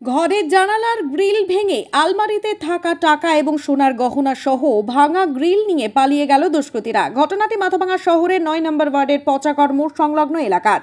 ঘরের জানালার গ্রিল ভেঙে আলমারিতে থাকা টাকা এবং সোনার গহনা সহ ভাঙা গ্রিল নিয়ে পালিয়ে গেল দুষ্কৃতীরা। ঘটনাটি মাথাভাঙা শহরের ৯ নম্বর ওয়ার্ডের পচাগড় মোড় সংলগ্ন এলাকার।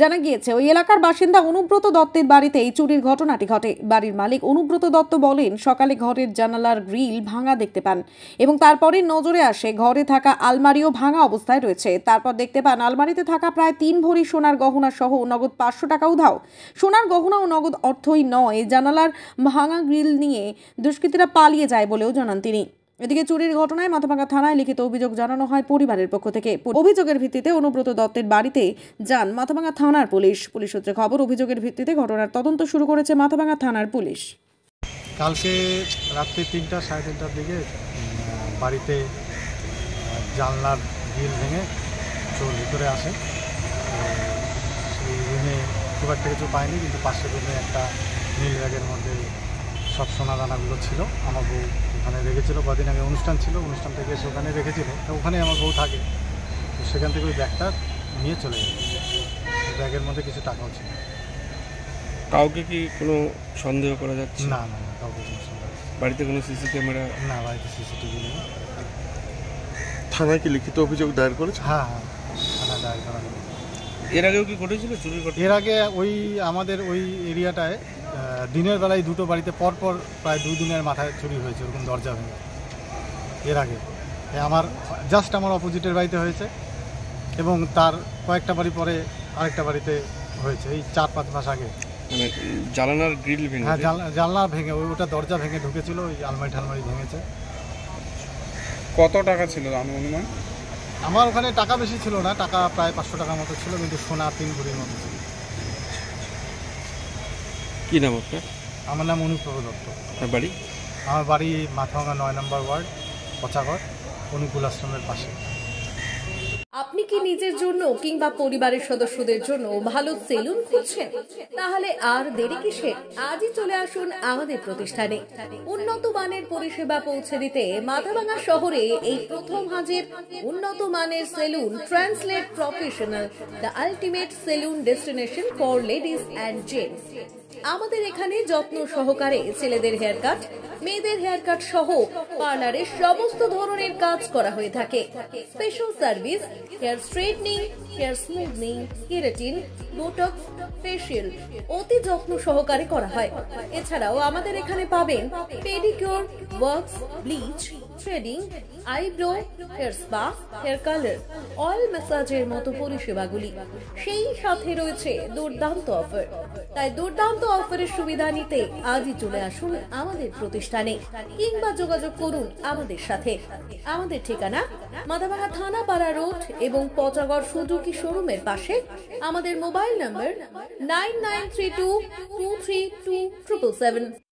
জানা গিয়েছে, ওই এলাকার বাসিন্দা অনুব্রত দত্তের বাড়িতে এই চুরির ঘটনাটি ঘটে। বাড়ির মালিক অনুব্রত দত্ত বলেন, সকালে ঘরের জানালার গ্রিল ভাঙা দেখতে পান এবং তারপরে নজরে আসে ঘরে থাকা আলমারিও ভাঙা অবস্থায় রয়েছে। তারপর দেখতে পান আলমারিতে থাকা প্রায় ৩ ভরি সোনার গহনা সহ নগদ ৫০০ টাকা উধাও। সোনার গহনা ও নগদ অর্থই নয়, জানালার ভাঙা গ্রিল নিয়ে দুষ্কৃতীরা পালিয়ে যায় বলেও জানান তিনি। এদিকে চুরির ঘটনায় মাথাভাঙা থানায় লিখিত অভিযোগ জানানো হয় পরিবারের পক্ষ থেকে। অভিযোগের ভিত্তিতে অনুব্রত দত্তের বাড়িতে যান মাথাভাঙা থানার পুলিশ। পুলিশ সূত্রে খবর, অভিযোগের ভিত্তিতে ঘটনার তদন্ত শুরু করেছে মাথাভাঙা থানার পুলিশ। কালকে রাত্রি ৩টা সাড়ে ৩টার দিকে বাড়িতে জানলার গ্রিল ভেঙে চোর ভিতরে আসে। সেই রুমে খুব একটা কিছু পায়নি, কিন্তু পাশের রুমে একটা নীল ব্যাগের মধ্যে সব সোনা দানাগুলো ছিল। আমার বউ ওখানে রেখেছিল, কদিন আগে অনুষ্ঠান ছিল, অনুষ্ঠান থেকে এসে ওখানে রেখেছিল, তো ওখানে আমার বউ থাকে। তো সেখান থেকে ওই ব্যাগটা নিয়ে চলে গেল। ব্যাগের মধ্যে কিছু টাকাও ছিল। কাউকে কি কোনো সন্দেহ করা যাচ্ছে? না না না, কাউকে কোনো সন্দেহ। বাড়িতে কোনো সিসি ক্যামেরা? না, বাড়িতে সিসিটিভি নেই। থানায় কি লিখিত অভিযোগ দায়ের করেছে? হ্যাঁ হ্যাঁ, থানায় দায়ের করা হয়েছে। এর আগেও কি ঘটেছিল চুরির ঘটনা? এর আগে ওই আমাদের ওই এরিয়াটায় দিনের বেলায় দুটো বাড়িতে পরপর প্রায় 2 দিনের মাথায় চুরি হয়েছে, ওরকম দরজা ভেঙে। এর আগে আমার আমার অপোজিটের বাড়িতে হয়েছে, এবং তার কয়েকটা বাড়ি পরে আরেকটা বাড়িতে হয়েছে, এই 4-5 মাস আগে। মানে জানালার গ্রিল ভেঙে? হ্যাঁ, জানলা ভেঙে, ওটা দরজা ভেঙে ঢুকেছিল, ওই আলমারি ঠালমারি ভেঙেছে। কত টাকা ছিল অনুমান? আমার ওখানে টাকা বেশি ছিল না, টাকা প্রায় ৫০০ টাকার মতো ছিল, কিন্তু সোনা ৩ ভরির মতো ছিল। কি নাম আপনার? আমার নাম অনুব্রত দত্ত। আপনার বাড়ি? আমার বাড়ি মাথাভাঙা ৯ নম্বর ওয়ার্ড, পচাগড়, অনুকূল আশ্রমের পাশে। আপনি কি নিজের জন্য কিংবা পরিবারের সদস্যদের জন্য ভালো সেলুন খুঁজছেন? তাহলে আর দেরি কিসের? আজই চলে আসুন আমাদের প্রতিষ্ঠানে। উন্নত মানের পরিষেবা পৌঁছে দিতে মাথাভাঙা শহরে এই প্রথম হাজির উন্নত মানের salon translate professional, the ultimate salon destination for ladies and gents. আমাদের এখানে যত্ন সহকারে ছেলেদের হেয়ার কাট, মেয়েদের হেয়ার কাট সহ পার্লারের সমস্ত ধরনের কাজ করা হয়ে থাকে। Special service, hair straightening, hair smoothing, keratin, Botox, facial অতি যত্ন সহকারে করা হয়। এছাড়াও আমাদের এখানে পাবেন pedicure, wax, bleach, threading, eyebrow, hair spa, hair colour, oil ম্যাসাজের মতো পরিষেবাগুলি। সেই সাথে রয়েছে দুর্দান্ত অফার। তাই দুর্দান্ত অফারের সুবিধা নিতে আজই চলে আসুন আমাদের প্রতিষ্ঠানে কিংবা যোগাযোগ করুন আমাদের সাথে। আমাদের ঠিকানা মাথাভাঙা থানাপাড়া রোড এবং পচাগড় সুজুকি শোরুমের পাশে। আমাদের মোবাইল নম্বর 9932232777।